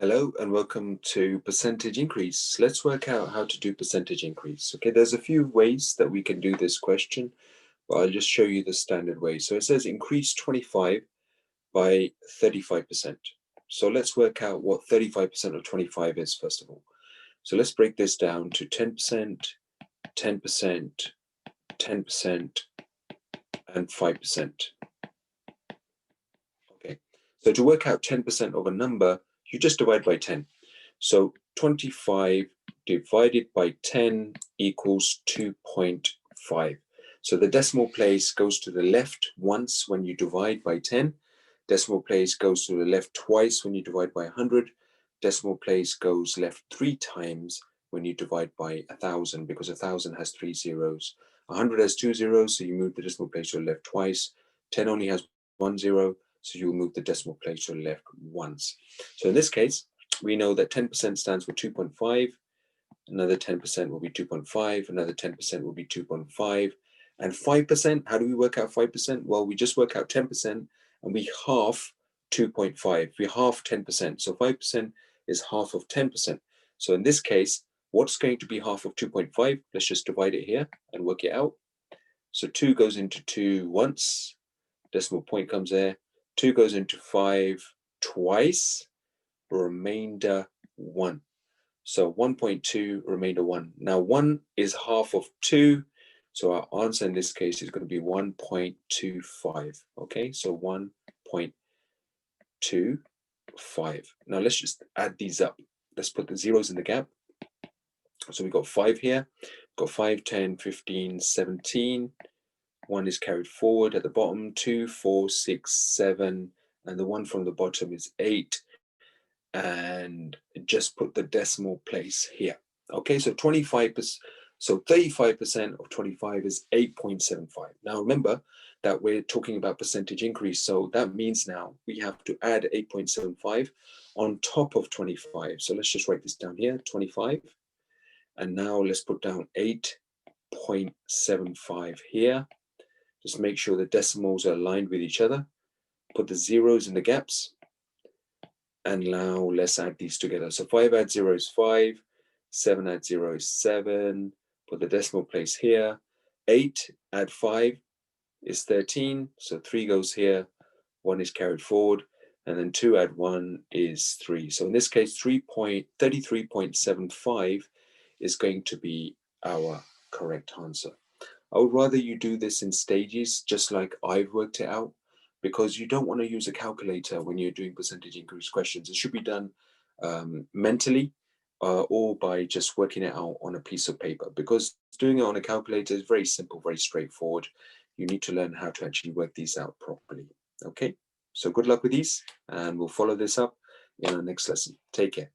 Hello and welcome to percentage increase. Let's work out how to do percentage increase. Okay, there's a few ways that we can do this question, but I'll just show you the standard way. So it says increase 25 by 35%. So let's work out what 35% of 25 is first of all. So let's break this down to 10%, 10%, 10%, and 5%. Okay, so to work out 10% of a number, you just divide by 10. So 25 divided by 10 equals 2.5. So the decimal place goes to the left once when you divide by 10. Decimal place goes to the left twice when you divide by 100. Decimal place goes left 3 times when you divide by 1,000, because 1,000 has 3 zeros. 100 has 2 zeros, so you move the decimal place to the left twice. 10 only has 1 zero, so you'll move the decimal place to the left once. So in this case, we know that 10% stands for 2.5, another 10% will be 2.5, another 10% will be 2.5, and 5%, how do we work out 5%? Well, we just work out 10% and we half 2.5, we half 10%, so 5% is half of 10%. So in this case, what's going to be half of 2.5? Let's just divide it here and work it out. So 2 goes into 2 once, decimal point comes there, 2 goes into 5 twice, remainder 1. So 1.2, remainder 1. Now 1 is half of 2, so our answer in this case is going to be 1.25. Okay, so 1.25. Now let's just add these up. Let's put the zeros in the gap. So we've got 5 here, we've got 5, 10, 15, 17. 1 is carried forward at the bottom, 2, 4, 6, 7, and the one from the bottom is 8. And just put the decimal place here. Okay, so 25%, so 35% of 25 is 8.75. Now remember that we're talking about percentage increase, so that means now we have to add 8.75 on top of 25. So let's just write this down here, 25, and now let's put down 8.75 here. Just make sure the decimals are aligned with each other. Put the zeros in the gaps. And now let's add these together. So 5 add 0 is 5, 7 add 0 is 7, put the decimal place here. 8 add 5 is 13, so 3 goes here, 1 is carried forward, and then 2 add 1 is 3. So in this case, 33.75 is going to be our correct answer. I would rather you do this in stages, just like I've worked it out, because you don't want to use a calculator when you're doing percentage increase questions. It should be done mentally or by just working it out on a piece of paper, because doing it on a calculator is very simple, very straightforward. You need to learn how to actually work these out properly. Okay, so good luck with these, and we'll follow this up in our next lesson. Take care.